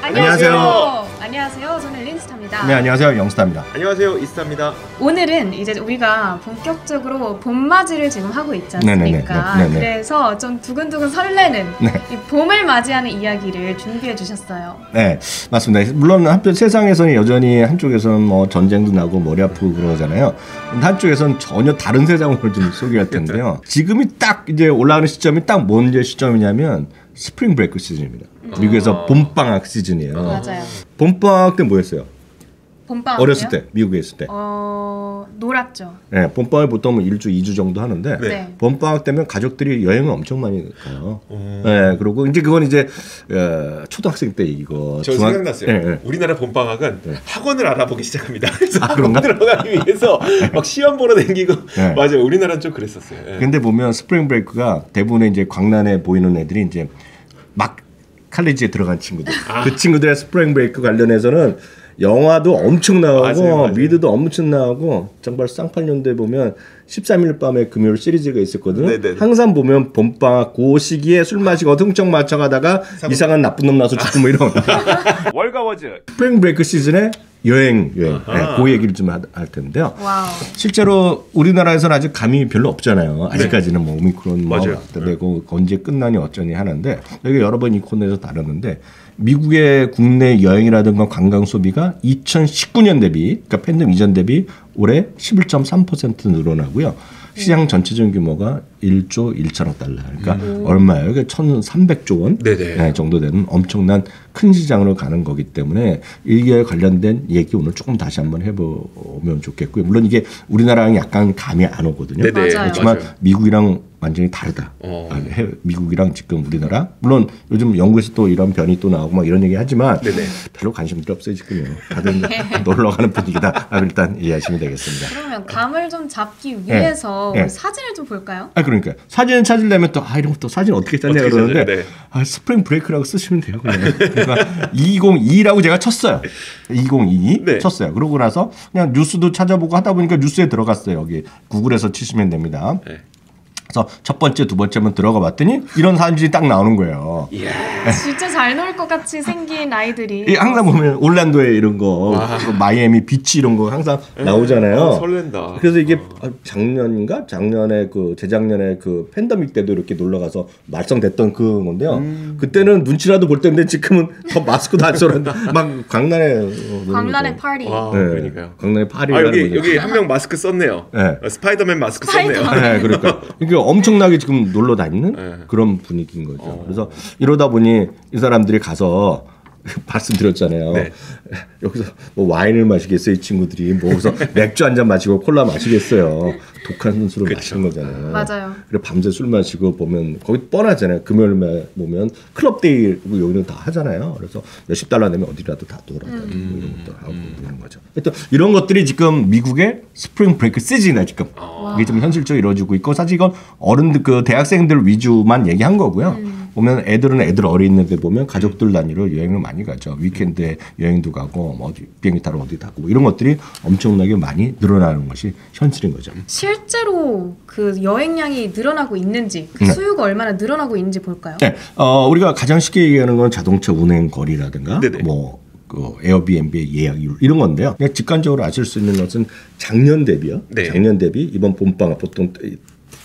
안녕하세요. 안녕하세요. 저는 린스타입니다. 네, 안녕하세요. 영스타입니다. 안녕하세요. 이스타입니다. 오늘은 이제 우리가 본격적으로 봄맞이를 지금 하고 있지 않습니까? 네네네. 그래서 좀 두근두근 설레는 이 봄을 맞이하는 이야기를 준비해 주셨어요. 네, 맞습니다. 물론 한편 세상에서는 여전히 한쪽에서는 뭐 전쟁도 나고 머리 아프고 그러잖아요. 한쪽에서는 전혀 다른 세상을 좀 소개할 텐데요. 지금이 딱 이제 올라가는 시점이 딱 뭔 시점이냐면 스프링 브레이크 시즌입니다. 미국에서 봄방학 시즌이에요. 맞아요. 봄방학 때 뭐 했어요? 봄방학 어렸을 때, 미국에 있을 때. 놀았죠. 네, 봄방학 보통 1주, 2주 정도 하는데 네. 봄방학 때면 가족들이 여행을 엄청 많이 가요. 네, 그리고 이제 그건 이제 초등학생 때 얘기고. 저 생각났어요. 네. 우리나라 봄방학은 학원을 알아보기 시작합니다. 그래서 그런가? 학원 들어가기 위해서 막 시험 보러 다니고. 네. 맞아요. 우리나라는 좀 그랬었어요. 네. 근데 보면 스프링 브레이크가 대부분의 이제 광란에 보이는 애들이 이제 막 칼리지에 들어간 친구들. 그 친구들의 스프링 브레이크 관련해서는 영화도 엄청 나오고 맞아요. 미드도 엄청 나오고 정말 쌍팔년도에 보면 13일 밤에 금요일 시리즈가 있었거든요. 네네네. 항상 보면 봄방학 그 시기에 술 마시고 흥청 맞춰가다가 이상한 나쁜 놈 나서 죽고 뭐 이런 월가워즈. 스프링 브레이크 시즌에 여행 네, 그 얘기를 좀 할 텐데요. 와우. 실제로 우리나라에서는 아직 감이 별로 없잖아요. 아직까지는 뭐 오미크론 뭐 맞아요. 되고 언제 끝나니 어쩌니 하는데 여기 여러 번 이 코너에서 다뤘는데 미국의 국내 여행이라든가 관광 소비가 2019년 대비 그러니까 팬데믹 이전 대비 올해 11.3% 늘어나고요. 시장 전체적인 규모가 1조 1천억 달러. 그러니까 얼마예요? 그러니까 1,300조 원 네네. 정도 되는 엄청난 큰 시장으로 가는 거기 때문에 이게 관련된 얘기 오늘 조금 다시 한번 해보면 좋겠고요. 물론 이게 우리나라랑 약간 감이 안 오거든요. 네네. 맞아요. 그렇지만 맞아요. 미국이랑 완전히 다르다. 미국이랑 지금 우리나라 물론 요즘 영국에서 또 이런 변이 또 나오고 막 이런 얘기 하지만 네네. 별로 관심들이 없어요 지금요. 다들 놀러 가는 분위기다. 일단 이해하시면 되겠습니다. 그러면 감을 좀 잡기 위해서 네. 사진을 좀 볼까요? 그러니까 사진 찾으려면 또 이런 거 또 사진 어떻게 찾냐 어떻게 그러는데 찾아요? 네. 스프링 브레이크라고 쓰시면 돼요. 그냥. 그러니까 2022라고 제가 쳤어요. 2022 네. 쳤어요. 그러고 나서 그냥 뉴스도 찾아보고 하다 보니까 뉴스에 들어갔어요. 여기 구글에서 치시면 됩니다. 네. 그래서 첫 번째, 두 번째 한번 들어가 봤더니 이런 사진이 딱 나오는 거예요. 진짜 잘 놀 것 같이 생긴 아이들이. 항상 보면 올란도에 이런 거, 마이애미 비치 이런 거 항상 나오잖아요. 설렌다. 그래서 이게 작년에 재작년에 그 팬데믹 때도 이렇게 놀러 가서 말썽됐던 그 건데요. 그때는 눈치라도 볼 때인데 지금은 더 마스크도 안 써는데 막 광란의 파티. 와, 네. 그러니까요. 광란의 파리를 여기 한 명 마스크 썼네요. 네. 스파이더맨 마스크 썼네요. 네, 그러니까 이게 엄청나게 지금 놀러 다니는 그런 분위기인 거죠. 그래서 이러다 보니 이 사람들이 가서 말씀드렸잖아요. 네. 여기서 뭐 와인을 마시겠어요, 이 친구들이. 뭐 여기서 맥주 한 잔 마시고 콜라 마시겠어요. 독한 술을 마시는 거잖아요. 맞아요. 그리고 밤새 술 마시고 보면 거기 뻔하잖아요. 금요일에 보면 클럽 데이고 여기는 다 하잖아요. 그래서 몇십 달러 내면 어디라도 다 돌아다니고 이런 것도 하고 그런 거죠. 하여튼 이런 것들이 지금 미국의 스프링 브레이크 시즌이나 지금 이게 좀 현실적으로 이루어지고 있고 사실 이건 어른들 대학생들 위주만 얘기한 거고요. 보면 애들은 애들 어린애들 보면 가족들 단위로 여행을 많이 가죠. 위켄드에 여행도 가고 뭐 비행기 타러 어디 가고 뭐 이런 것들이 엄청나게 많이 늘어나는 것이 현실인 거죠. 실제로 그 여행량이 늘어나고 있는지 그 수요가 얼마나 늘어나고 있는지 볼까요? 네, 우리가 가장 쉽게 얘기하는 건 자동차 운행 거리라든가 네네. 뭐 에어비앤비의 예약률 이런 건데요. 그냥 직관적으로 아실 수 있는 것은 작년 대비요. 네. 작년 대비 이번 봄방학 보통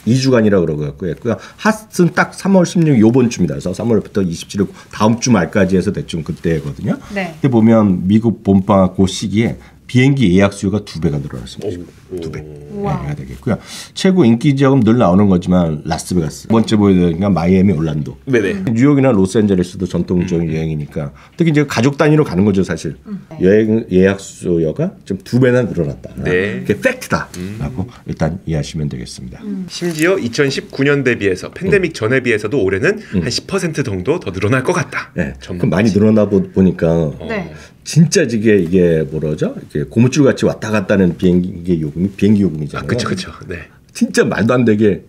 2주간이라고 그러고요. 그러니까 핫은 딱 3월 16일 요번 주입니다. 그래서 3월부터 27일 다음 주 말까지 해서 대충 그때거든요. 네. 그때 보면 미국 봄방학 그 시기에 비행기 예약 수요가 2배가 늘어났습니다. 2배. 해야 되겠고요. 최고 인기 지역은 늘 나오는 거지만 라스베가스. 두 번째 보여드리니까 마이애미, 올란도. 네네. 뉴욕이나 로스앤젤레스도 전통적인 여행이니까 특히 이제 가족 단위로 가는 거죠 사실. 여행 예약 수요가 좀 2배나 늘어났다. 네. 그게 팩트다라고 일단 이해하시면 되겠습니다. 심지어 2019년 대비해서 팬데믹 전에 비해서도 올해는 한 10% 정도 더 늘어날 것 같다. 네. 그럼 많이 늘어나 보니까 네. 진짜 이게 뭐라죠? 이게 고무줄 같이 왔다 갔다 하는 비행기 요금이잖아요. 그렇죠. 네. 진짜 말도 안 되게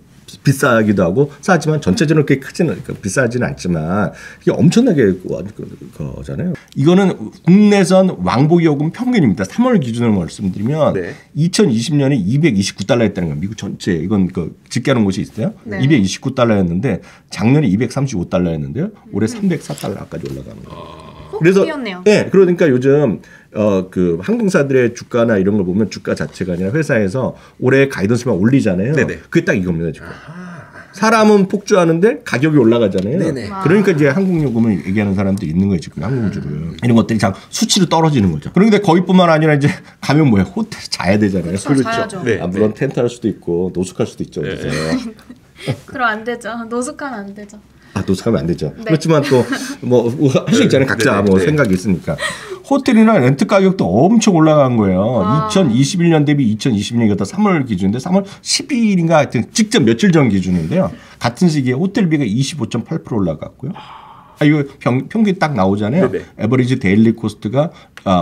비싸기도 하고 싸지만 전체적으로 그렇게 크지는 비싸지는 않지만 이게 엄청나게 거잖아요. 이거는 국내선 왕복 요금 평균입니다. 3월 기준으로 말씀드리면 네. 2020년에 229달러였다는 거예요. 미국 전체 이건 집계하는 곳이 있어요. 네. 229달러였는데 작년에 235달러였는데요. 올해 304달러까지 올라가는 거예요. 그래서 뛰었네요. 예, 그러니까 요즘 그 항공사들의 주가나 이런 걸 보면 주가 자체가 아니라 회사에서 올해 가이던스만 올리잖아요. 네네. 그게 딱 이겁니다 지금. 사람은 폭주하는데 가격이 올라가잖아요. 네네. 그러니까 이제 항공요금을 얘기하는 사람들이 있는 거예요 지금 항공주를. 이런 것들이 참 수치로 떨어지는 거죠. 그런데 거기뿐만 아니라 이제 가면 뭐야 호텔 자야 되잖아요. 그렇죠, 자야죠. 네. 물론 텐트 할 수도 있고 노숙할 수도 있죠. 그래서 그럼 안 되죠. 노숙하면 안 되죠. 노숙하면 안 되죠. 네. 그렇지만 또 뭐 할 수 있잖아요. 각자 네네. 뭐 네. 생각이 있으니까. 호텔이나 렌트 가격도 엄청 올라간 거예요. 2021년 대비 2022년이었다 3월 기준인데 3월 12일인가 하여튼 직접 며칠 전 기준인데요. 같은 시기에 호텔비가 25.8% 올라갔고요. 이거 평균 딱 나오잖아요. 네네. 에버리지 데일리 코스트가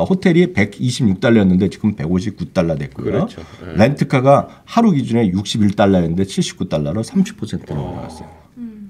호텔이 126달러였는데 지금 159달러 됐고요. 그렇죠. 네. 렌트카가 하루 기준에 61달러였는데 79달러로 30% 올라갔어요.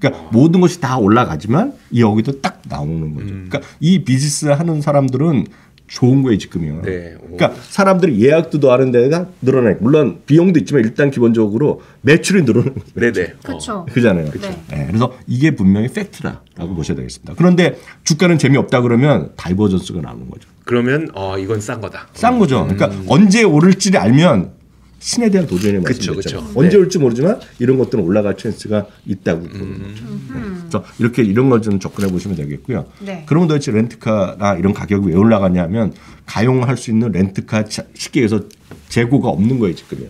그러니까 모든 것이 다 올라가지만 여기도 딱 나오는 거죠. 그러니까 이 비즈니스 하는 사람들은 좋은 거예요 지금이요. 네. 그러니까 사람들이 예약도 더 하는 데가 늘어나요. 물론 비용도 있지만 일단 기본적으로 매출이 늘어나는 거죠. 네네. 그렇죠. 그잖아요. 네. 네, 그래서 이게 분명히 팩트라고 보셔야 되겠습니다. 그런데 주가는 재미없다 그러면 다이버전스가 나오는 거죠. 그러면 이건 싼 거다. 싼 거죠. 그러니까 언제 오를지 알면 신에 대한 도전이 그쵸, 말씀드렸죠. 그쵸. 언제 네. 올지 모르지만 이런 것들은 올라갈 찬스가 있다고 보는 거죠. 그래서 이렇게 이런 걸 좀 접근해 보시면 되겠고요. 네. 그러면 도대체 렌트카나 이런 가격이 왜 올라가냐면 가용할 수 있는 렌트카 쉽게 해서 재고가 없는 거예요 지금요.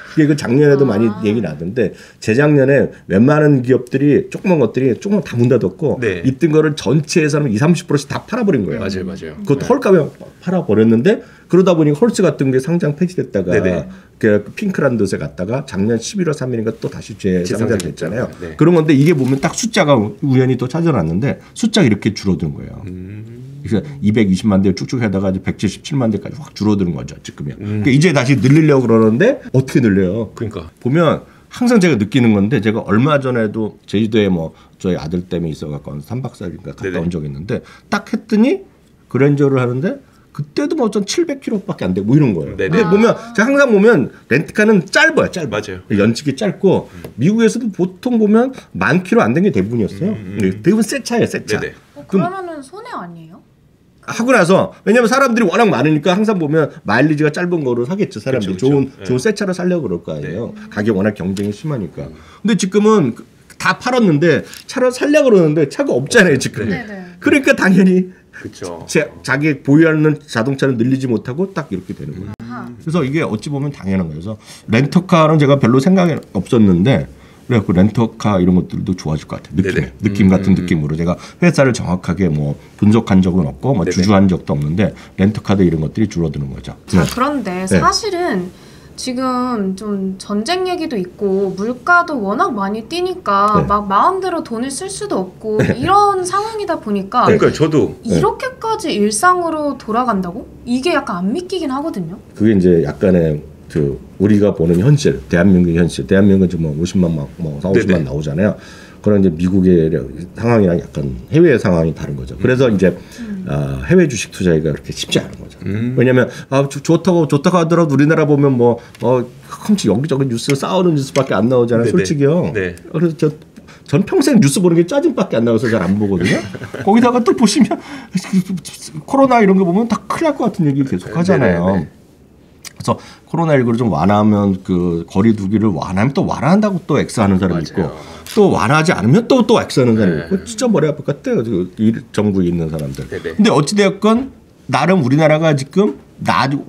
그게 그 작년에도 많이 얘기 나던데 재작년에 웬만한 기업들이 조그만 것들이 조금 다 문 닫았고 네. 있던 거를 전체에서는 20-30%씩 다 팔아버린 거예요. 맞아요. 그것도 헐값에 팔아버렸는데 그러다 보니 홀스 같은 게 상장 폐지됐다가 네네. 그 핑크란드에 갔다가 작년 11월 3일인가 또 다시 재상장 됐잖아요. 네. 그런 건데 이게 보면 딱 숫자가 우연히 또 찾아놨는데 숫자가 이렇게 줄어든 거예요. 그래서 220만 대 쭉쭉 하다가 이제 177만 대까지 확 줄어드는 거죠 지금이요. 그러니까 이제 다시 늘리려고 그러는데 어떻게 늘려요? 그러니까. 보면 항상 제가 느끼는 건데 제가 얼마 전에도 제주도에 뭐 저희 아들 때문에 있어갖고 3박 4일인가 갔다 네네. 온 적이 있는데 딱 했더니 그랜저를 하는데 그때도 뭐 전 700km밖에 안 되고 뭐 이런 거예요. 네네. 근데 보면 제가 항상 보면 렌트카는 짧아요. 맞아요. 연식이 짧고 미국에서도 보통 보면 10,000km 안 된 게 대부분이었어요. 대부분 새 차예요. 새 차. 네네. 그러면은 손해 아니에요? 하고 나서 왜냐하면 사람들이 워낙 많으니까 항상 보면 마일리지가 짧은 거로 사겠죠. 사람들이 그쵸. 좋은 새 차를 사려고 그럴 거 아니에요. 가격 워낙 경쟁이 심하니까. 근데 지금은 다 팔았는데 차를 사려고 그러는데 차가 없잖아요 지금. 네네. 그러니까 당연히 그렇죠. 자기 보유하는 자동차는 늘리지 못하고 딱 이렇게 되는 거예요. 아하. 그래서 이게 어찌 보면 당연한 거예요. 그래서 렌터카는 제가 별로 생각이 없었는데 그래갖고 렌터카 이런 것들도 좋아질 것 같아요. 네네. 느낌 같은 느낌으로 제가 회사를 정확하게 뭐 분석한 적은 없고 뭐 네네. 주주한 적도 없는데 렌터카도 이런 것들이 줄어드는 거죠. 자, 그런데 사실은 지금 좀 전쟁 얘기도 있고 물가도 워낙 많이 뛰니까 네. 막 마음대로 돈을 쓸 수도 없고 이런 상황이다 보니까 그러니까 저도 이렇게까지 일상으로 돌아간다고? 이게 약간 안 믿기긴 하거든요. 그게 이제 약간의 그 우리가 보는 현실, 대한민국의 현실, 대한민국은 지금 뭐 50만 뭐 4, 50만 네네. 나오잖아요. 그런 이제 미국의 상황이랑 약간 해외 상황이 다른 거죠. 그래서 이제 해외 주식 투자가 그렇게 쉽지 않은 거죠. 왜냐하면 좋다고 하더라도 우리나라 보면 뭐 컴치 여기저기 뉴스 싸우는 뉴스밖에 안 나오잖아요. 네네. 솔직히요. 네. 그래서 전 평생 뉴스 보는 게 짜증밖에 안 나와서 잘 안 보거든요. 거기다가 또 보시면 코로나 이런 거 보면 다 큰일 날 것 같은 얘기 계속 하잖아요. 네네네. 그래서 코로나19를 좀 완화하면 그 거리 두기를 완화하면 또 완화한다고 또 X하는 사람이 있고 맞아요. 또 완화하지 않으면 또 X하는 사람이 네. 있고 진짜 머리 아플 것 같아요. 이 정부에 있는 사람들. 네네. 근데 어찌되었건 나름 우리나라가 지금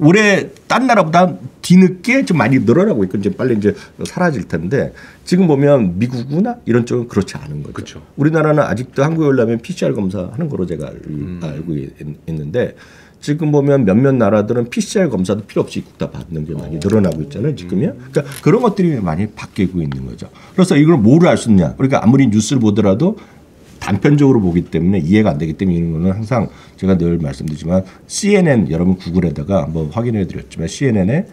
올해 딴 나라보다 뒤늦게 좀 많이 늘어나고 있고 이제 빨리 이제 사라질 텐데 지금 보면 미국이나 이런 쪽은 그렇지 않은 거죠. 그쵸. 우리나라는 아직도 한국에 오려면 PCR 검사하는 거로 제가 알고 있는데 지금 보면 몇몇 나라들은 PCR 검사도 필요 없이 입국 다 받는 게 많이 늘어나고 있잖아요. 지금요. 그러니까 그런 것들이 많이 바뀌고 있는 거죠. 그래서 이걸 뭐를 알 수 있냐. 그러니까 아무리 뉴스를 보더라도 단편적으로 보기 때문에 이해가 안 되기 때문에 이런 거는 항상 제가 늘 말씀드리지만 CNN 여러분 구글에다가 한번 확인해 드렸지만 CNN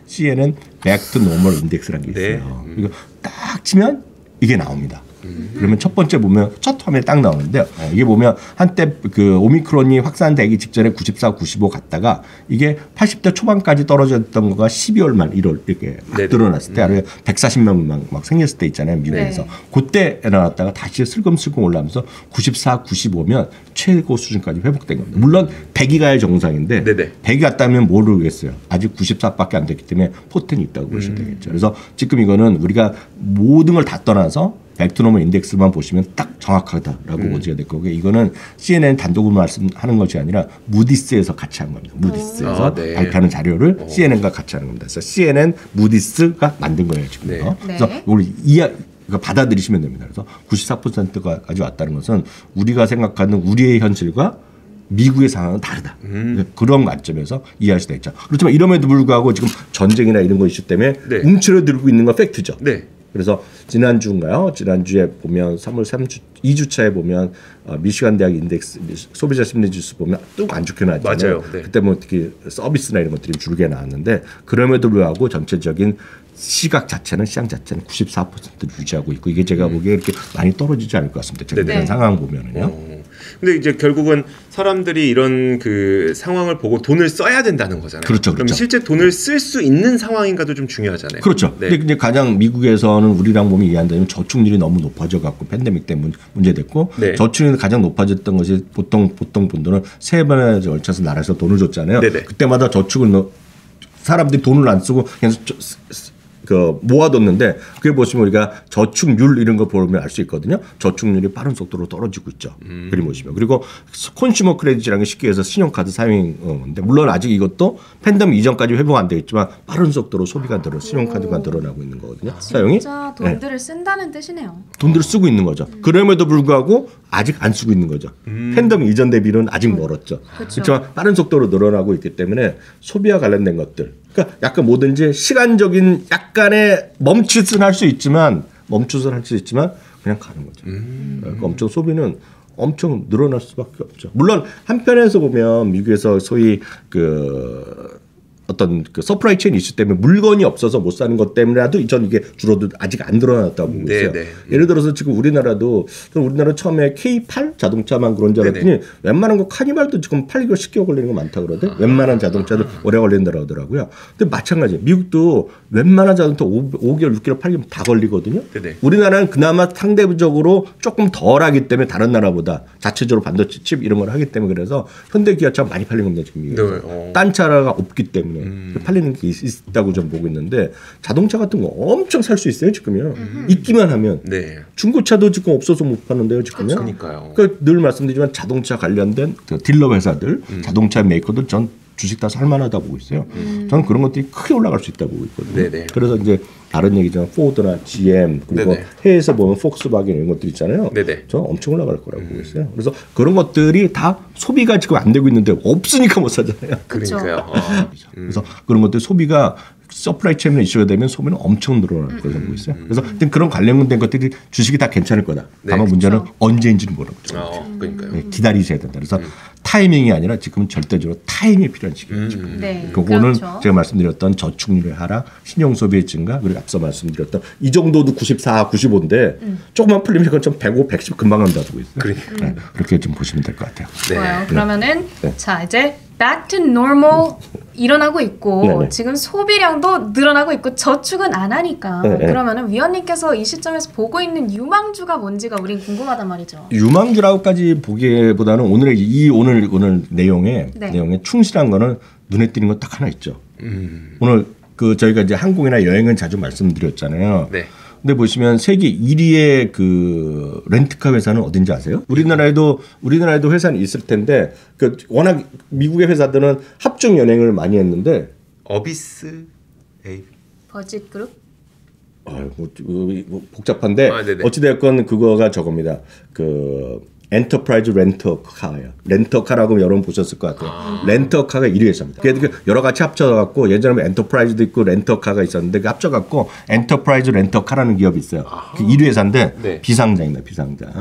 Back to Normal Index라는 게 있어요. 이거 딱 치면 이게 나옵니다. 그러면 첫 번째 보면 첫 화면에 딱 나오는데 이게 보면 한때 그 오미크론이 확산되기 직전에 94, 95 갔다가 이게 80대 초반까지 떨어졌던 거가 12월 말 1월 이렇게 막 늘어났을 때 하루에 140명 막 생겼을 때 있잖아요. 미국에서. 네. 그때 나왔다가 다시 슬금슬금 올라오면서 94, 95면 최고 수준까지 회복된 겁니다. 물론 100이 가야 정상인데 네네. 100이 갔다면 모르겠어요. 아직 94밖에 안 됐기 때문에 포텐이 있다고 보시면 되겠죠. 그래서 지금 이거는 우리가 모든 걸 다 떠나서 백투노멀 인덱스만 보시면 딱 정확하다라고 보셔야 될 거고 이거는 CNN 단독으로 말씀하는 것이 아니라 무디스에서 같이 한 겁니다. 무디스에서 네. 발표하는 자료를 CNN과 같이 하는 겁니다. 그래서 CNN, 무디스가 만든 거예요 지금. 네. 그래서 이걸 그러니까 받아들이시면 됩니다. 그래서 94%까지 왔다는 것은 우리가 생각하는 우리의 현실과 미국의 상황은 다르다. 그런 관점에서 이해할 수도 있죠. 그렇지만 이럼에도 불구하고 지금 전쟁이나 이런 거 이슈 때문에 네. 움츠러들고 있는 건 팩트죠. 네. 그래서 지난주인가요? 지난주에 보면 3월 3주 2주차에 보면 미시간 대학 인덱스 소비자 심리 지수 보면 뚝 안 좋게 나왔잖아요. 맞아요. 네. 그때 뭐 특히 서비스나 이런 것들이 줄게 나왔는데 그럼에도 불구하고 전체적인 시장 자체는 94%를 유지하고 있고 이게 제가 보기에 이렇게 많이 떨어지지 않을 것 같습니다. 제가 이런 상황 보면은요. 근데 이제 결국은 사람들이 이런 그 상황을 보고 돈을 써야 된다는 거잖아요. 그렇죠, 그럼 그렇죠. 실제 돈을 쓸 수 있는 상황인가도 좀 중요하잖아요. 그렇죠. 네. 근데 가장 미국에서는 우리랑 보면 이해한다면 저축률이 너무 높아져 갖고 팬데믹 때문에 문제됐고 네. 저축률이 가장 높아졌던 것이 보통 분들은 세 번에 걸쳐서 나라에서 돈을 줬잖아요. 네네. 그때마다 저축을 사람들이 돈을 안 쓰고 그냥 모아뒀는데 그게 보시면 우리가 저축률 이런 거 보면 알 수 있거든요. 저축률이 빠른 속도로 떨어지고 있죠. 그림 보시면. 그리고 컨슈머 크레딧이라는 게 쉽게 해서 신용카드 사용인데 물론 아직 이것도 팬데믹 이전까지 회복 안 되겠지만 빠른 속도로 소비가 신용카드가 늘어나고 있는 거거든요. 사용이. 진짜 돈들을 쓴다는 뜻이네요. 돈들을 쓰고 있는 거죠. 그럼에도 불구하고 아직 안 쓰고 있는 거죠. 팬데믹 이전 대비는 아직 멀었죠. 그렇지만 빠른 속도로 늘어나고 있기 때문에 소비와 관련된 것들. 그러니까 약간 뭐든지 시간적인 약간의 멈칫은 할 수 있지만 그냥 가는 거죠. 그러니까 엄청 소비는 엄청 늘어날 수밖에 없죠. 물론 한편에서 보면 미국에서 소위 어떤 서프라이 체인 이슈 때문에 물건이 없어서 못 사는 것 때문에라도 전 이게 줄어도 아직 안 드러났다고 보고 있어요. 네. 예를 들어서 지금 우리나라 처음에 K8 자동차만 그런 줄 알았더니 웬만한 거 카니발도 지금 팔기가 10개월 걸리는 거 많다 그러거든. 웬만한 자동차도 오래 걸린다고 하더라고요. 근데 마찬가지예요. 미국도 웬만한 자동차 5개월, 6개월 팔기면 다 걸리거든요. 네네. 우리나라는 그나마 상대적으로 조금 덜하기 때문에 다른 나라보다 자체적으로 반도체 칩 이런 걸 하기 때문에 그래서 현대 기아차가 많이 팔리는 겁니다. 지금 미국에서. 네. 딴 차가 없기 때문에. 팔리는 게 있다고 좀 보고 있는데 자동차 같은 거 엄청 살 수 있어요 지금요. 있기만 하면. 네. 중고차도 지금 없어서 못 파는데요 지금요. 그러니까요. 그러니까 늘 말씀드리지만 자동차 관련된 딜러 회사들, 자동차 메이커들 전 주식 다 살만하다 보고 있어요. 저는 그런 것들이 크게 올라갈 수 있다고 보고 있거든요. 네네. 그래서 이제 다른 얘기지만 포드나 GM 그리고 네네. 해외에서 보면 폭스바겐 이런 것들 있잖아요. 네네. 저는 엄청 올라갈 거라고 보고 있어요. 그래서 그런 것들이 다 소비가 지금 안 되고 있는데 없으니까 못 사잖아요. 그러니까요. 그래서 그런 것들 소비가 서프라이 체인이 이슈가 되면 소비는 엄청 늘어날 거라고 보고 있어요. 그래서 그런 관련된 것들이 주식이 다 괜찮을 거다. 다만 문제는 언제인지는 모르는 거죠. 그러니까요. 네, 기다리셔야 된다. 그래서 타이밍이 아니라 지금은 절대적으로 타임이 필요한 시기예요. 지금. 네. 그거는 그렇죠. 제가 말씀드렸던 저축률의 하락, 신용 소비의 증가, 그리고 앞서 말씀드렸던 이 정도도 94, 95인데 조금만 풀리면 이건 좀 105, 110 금방 간다고 있어요. 네, 그렇게 좀 보시면 될 것 같아요. 좋아요. 그러면은 네. 자 이제 back to normal 일어나고 있고 네네. 지금 소비량도 늘어나고 있고 저축은 안 하니까 네네. 그러면은 위원님께서 이 시점에서 보고 있는 유망주가 뭔지가 우린 궁금하단 말이죠. 유망주라고까지 보기보다는 오늘 내용에 충실한 거는 눈에 띄는 건 딱 하나 있죠. 오늘 저희가 이제 항공이나 여행은 자주 말씀드렸잖아요. 네. 근데 보시면 세계 1위의 그 렌트카 회사는 어딘지 아세요? 우리나라에도 회사는 있을 텐데 워낙 미국의 회사들은 합종 연행을 많이 했는데 어비스 에이. 버짓 그룹? 복잡한데 어찌되었건 그거가 저겁니다. 엔터프라이즈 렌터카예요. 렌터카라고 여러분 보셨을 것 같아요. 렌터카가 1위 회사입니다. 그게 여러 가지 합쳐갖고 예전에 엔터프라이즈도 있고 렌터카가 있었는데 합쳐갖고 엔터프라이즈 렌터카라는 기업이 있어요. 그 1위 회사인데 비상장입니다. 비상장.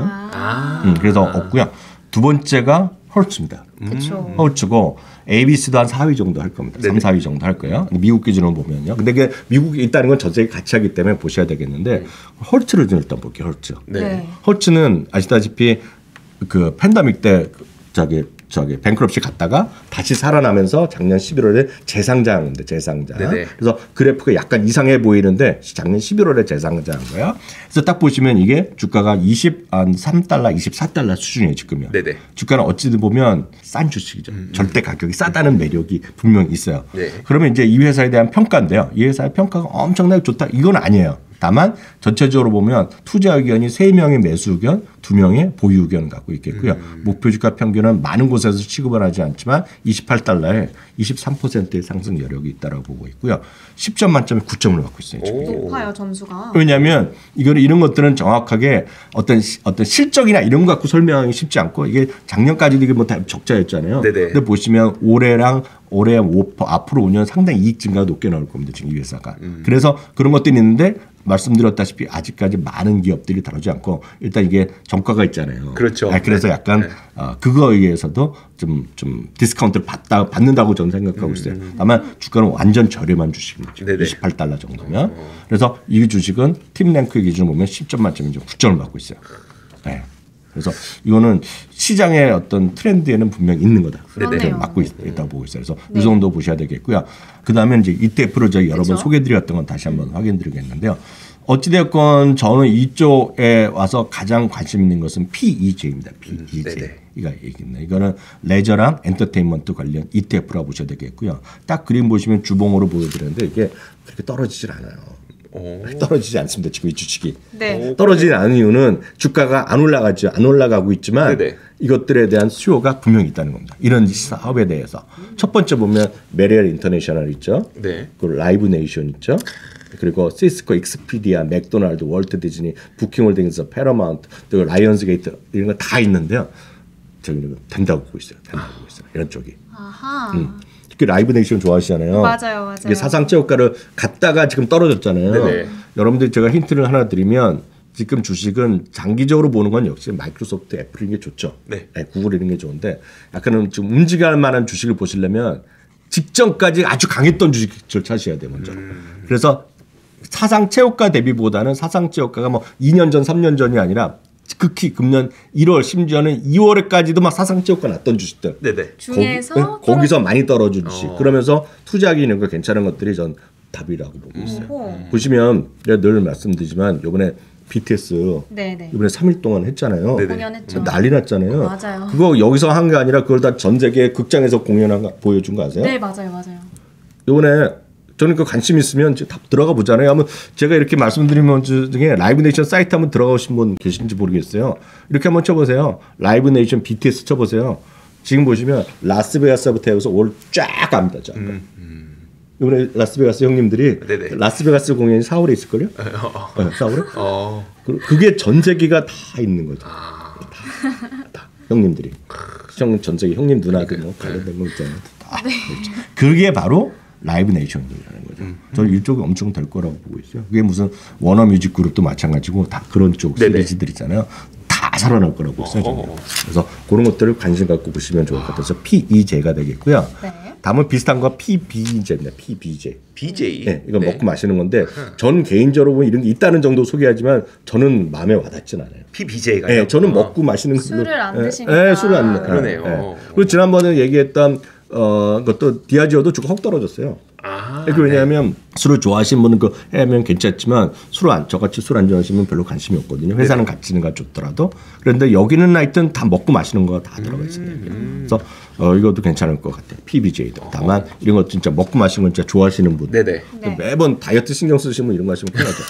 그래서 없고요. 두 번째가 헐츠입니다. 그렇죠. 헐츠고 ABC도 한 4위 정도 할 겁니다. 3, 4위 정도 할 거예요. 미국 기준으로 보면요. 근데 이게 미국에 있다는 건 전 세계 같이 하기 때문에 보셔야 되겠는데 헐츠를 좀 일단 볼게요. 헐츠. 네. 헐츠는 아시다시피 그 팬데믹 때 뱅크럽시 갔다가 다시 살아나면서 작년 11월에 재상장인데 재상장. 네네. 그래서 그래프가 약간 이상해 보이는데 작년 11월에 재상장한 거야. 그래서 딱 보시면 이게 주가가 23달러, 24달러 수준이에요 지금요. 네네. 주가는 어찌든 보면 싼 주식이죠. 절대 가격이 싸다는 매력이 분명히 있어요. 네. 그러면 이제 이 회사에 대한 평가인데요. 이 회사의 평가가 엄청나게 좋다. 이건 아니에요. 다만 전체적으로 보면 투자 의견이 3명의 매수 의견, 2명의 보유 의견을 갖고 있겠고요. 목표 주가 평균은 많은 곳에서 취급을 하지 않지만 28달러에 23%의 상승 여력이 있다고 보고 있고요. 10점 만점에 9점을 갖고 있어요. 지금. 높아요 점수가. 왜냐하면 이런 것들은 정확하게 어떤 실적이나 이런 거 갖고 설명하기 쉽지 않고 이게 작년까지도 이게 뭐 다 적자였잖아요. 네네. 근데 보시면 올해 5% 앞으로 5년 상당히 이익 증가가 높게 나올 겁니다. 지금 이 회사가. 그래서 그런 것들이 있는데 말씀드렸다시피 아직까지 많은 기업들이 다루지 않고 일단 이게 정가가 있잖아요. 그렇죠. 그래서 약간 그거에 의해서도 좀 디스카운트를 받는다고 저는 생각하고 있어요. 다만 주가는 완전 저렴한 주식입니다. 네네. 28달러 정도면. 그래서 이 주식은 팀랭크 기준으로 보면 10점 만점에 9점을 받고 있어요. 네. 그래서 이거는 시장의 어떤 트렌드에는 분명히 있는 거다. 그러네요. 맡고 있다고 보고 있어요. 그래서 이 정도 보셔야 되겠고요. 그 다음에 이제 ETF로 저희 여러 번 소개해드렸던 건 다시 한번 확인드리겠는데요. 어찌되었건 저는 이쪽에 와서 가장 관심 있는 것은 PEJ입니다. PEJ. 이거는 레저랑 엔터테인먼트 관련 ETF라고 보셔야 되겠고요. 딱 그림 보시면 주봉으로 보여드렸는데 이게 그렇게 떨어지질 않아요. 떨어지지 않습니다. 지금 이 주식이. 네. 떨어지지 않은 이유는 주가가 안 올라가죠. 안 올라가고 있지만 네네. 이것들에 대한 수요가 분명히 있다는 겁니다. 이런 사업에 대해서. 첫 번째 보면 메리얼 인터내셔널 있죠. 네. 그리고 라이브 네이션 있죠. 그리고 시스코, 익스피디아, 맥도날드, 월트 디즈니, 부킹홀딩스, 패러마운트, 또 라이언스 게이트 이런 거 다 있는데요. 저기는 된다고 보고 있어요. 된다고 보고 있어요. 이런 쪽이. 아하. 특히 라이브 네이션 좋아하시잖아요. 맞아요. 이게 사상체육가를 갔다가 지금 떨어졌잖아요. 네네. 여러분들 제가 힌트를 하나 드리면 지금 주식은 장기적으로 보는 건 역시 마이크로소프트, 애플 이런 게 좋죠. 네. 구글 이런 게 좋은데 약간은 좀 움직일 만한 주식을 보시려면 직전까지 아주 강했던 주식을 찾으셔야 돼요. 먼저. 그래서 사상체육가 대비보다는 사상체육가가 뭐 2년 전, 3년 전이 아니라 극히 금년 1월 심지어는 2월에까지도 막 사상체육가 났던 주식들. 네네. 중에서 거기서 많이 떨어진 주식. 그러면서 투자하기 있는 거 괜찮은 것들이 전 답이라고 보고 있어요. 보시면 제가 늘 말씀드리지만 이번에 BTS 네네. 이번에 3일 동안 했잖아요. 네네. 공연했죠. 난리 났잖아요. 맞아요. 그거 여기서 한 게 아니라 그걸 다 전 세계 극장에서 공연한 거 보여준 거 아세요? 네 맞아요. 이번에 저는 그 관심 있으면 답 들어가 보잖아요. 한번 제가 이렇게 말씀드리면 중에 라이브 네이션 사이트 한번 들어가신 분 계신지 모르겠어요. 이렇게 한번 쳐보세요. 라이브 네이션 BTS 쳐보세요. 지금 보시면 라스베가스부터 해서 올 쫙 갑니다. 쫙. 이번에 라스베가스 형님들이 네네. 라스베가스 공연이 4월에 있을걸요? 네, 4월에? 그게 전 세계가 다 있는 거죠. 다. 형님들이. 전 세계 형님 누나들 뭐 관련된 거 있잖아요. 다. 그렇죠. 그게 바로 라이브 네이션이라는 거죠. 저는 이쪽이 엄청 될 거라고 보고 있어요. 그게 무슨 워너뮤직 그룹도 마찬가지고 다 그런 쪽 시리즈들 있잖아요. 다 살아날 거라고 보고 있어요. 저는. 그래서 그런 것들을 관심 갖고 보시면 좋을 것 같아서 PEJ가 되겠고요. 네. 다음은 비슷한 거 PBJ입니다. PBJ. BJ. 네, 이건 먹고 마시는 건데 전 개인적으로 보면 이런 게 있다는 정도 소개하지만 저는 마음에 와닿진 않아요. PBJ가. 네, 저는 먹고 마시는 술을 안 네, 드시니까. 네, 술을 안 그러네요. 네. 그리고 지난번에 얘기했던 것도 디아지오도 주가 확 떨어졌어요. 그 왜냐하면 술을 좋아하시는 분은 그 해면 괜찮지만 저같이 술 안 좋아하시면 별로 관심이 없거든요. 회사는 가치는 좋더라도. 그런데 여기는 하여튼 다 먹고 마시는 거 다 들어가 있습니다. 그래서 이것도 괜찮을 것 같아요. PBJ도. 다만 이런 거 진짜 먹고 마시는 건 진짜 좋아하시는 분. 네네. 매번 다이어트 신경 쓰시면 이런 거 하시면 큰일 나죠.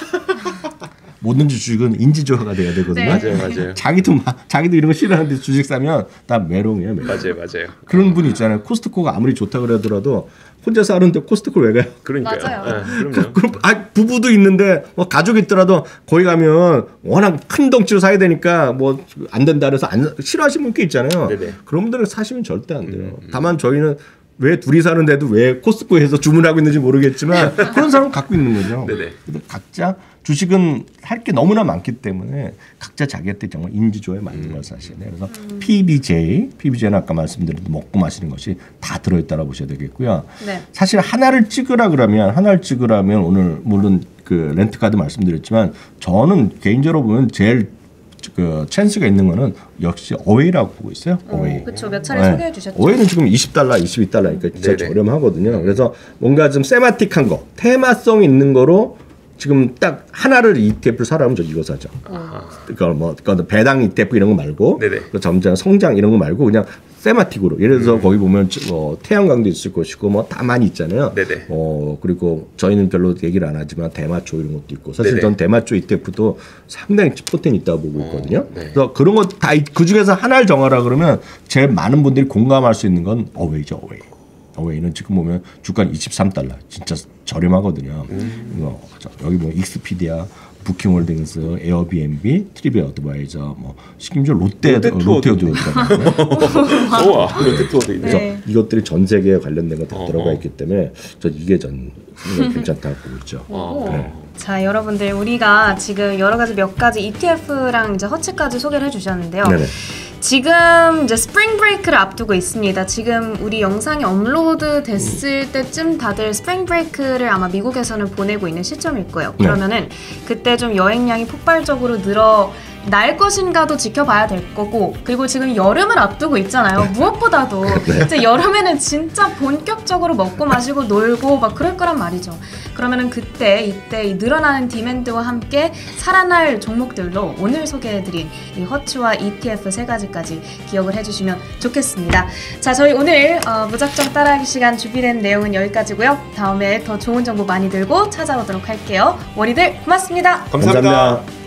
뭐든지 주식은 인지조화가 돼야 되거든요. 네. 맞아요. 자기도 이런 거 싫어하는데 주식 사면 다 메롱이에요. 메롱. 맞아요. 그런 분이 있잖아요. 코스트코가 아무리 좋다 그러더라도 혼자 사는데 코스트코를 왜 가요? 그러니까요. 맞아요. 네, 그럼요. 그럼 부부도 있는데 뭐 가족이 있더라도 거기 가면 워낙 큰 덩치로 사야 되니까 뭐 안 된다 그래서 싫어하시는 분 꽤 있잖아요. 네네. 그런 분들은 사시면 절대 안 돼요. 다만 저희는 왜 둘이 사는데도 왜 코스트코에서 주문하고 있는지 모르겠지만 그런 사람은 갖고 있는 거죠. 네네. 근데 각자 주식은 할 게 너무나 많기 때문에 각자 자기한테 정말 인지조에 맞는 걸 사실이에요. 그래서 PBJ는 아까 말씀드린 먹고 마시는 것이 다 들어있다고 보셔야 되겠고요. 네. 사실 하나를 찍으라면 오늘 물론 그 렌트카드 말씀드렸지만 저는 개인적으로 보면 제일 그 찬스가 있는 거는 역시 어웨이라고 보고 있어요. 어웨이. 그렇죠. 몇 차례 소개해 주셨죠. 어웨이는 지금 $20, $22니까 진짜 네네. 저렴하거든요. 그래서 뭔가 좀 세마틱한 거, 테마성 있는 거로 지금 딱 하나를 ETF를 사라면 저 이거 사죠. 그러니까 배당 ETF 이런 거 말고, 네네. 그 점장 성장 이런 거 말고 그냥 세마틱으로. 예를 들어서 거기 보면 태양광도 있을 것이고 뭐 다 많이 있잖아요. 네네. 그리고 저희는 별로 얘기를 안 하지만 대마초 이런 것도 있고 사실 네네. 전 대마초 ETF도 상당히 포텐이 있다고 보고 있거든요. 네. 그래서 그런 거 다 그 중에서 하나를 정하라 그러면 제일 많은 분들이 공감할 수 있는 건 어웨이죠. 어웨이는 지금 보면 주가는 $23 진짜 저렴하거든요. 여기 보면 익스피디아, 부킹홀딩스, 에어비앤비, 트리비아 어드바이저, 뭐 심지어 롯데도 들어가요. 우와, 롯데투어도 있네. 그래서 네. 이것들이 전 세계에 관련된 거 다 들어가 있기 때문에 저 이게 전 괜찮다고 보고 있죠. 네. 자, 여러분들 우리가 지금 여러 가지 몇 가지 ETF랑 이제 허츠까지 소개를 해주셨는데요. 네네. 지금 이제 스프링 브레이크를 앞두고 있습니다. 지금 우리 영상이 업로드 됐을 때쯤 다들 스프링 브레이크를 아마 미국에서는 보내고 있는 시점일 거예요. 그러면은 그때 좀 여행량이 폭발적으로 날 것인가도 지켜봐야 될 거고, 그리고 지금 여름을 앞두고 있잖아요. 무엇보다도 이제 여름에는 진짜 본격적으로 먹고 마시고 놀고 막 그럴 거란 말이죠. 그러면은 이때 이 늘어나는 디맨드와 함께 살아날 종목들로 오늘 소개해드린 이 허츠와 ETF 세 가지까지 기억을 해주시면 좋겠습니다. 자, 저희 오늘 무작정 따라하기 시간 준비된 내용은 여기까지고요. 다음에 더 좋은 정보 많이 들고 찾아오도록 할게요. 워리들 고맙습니다. 감사합니다.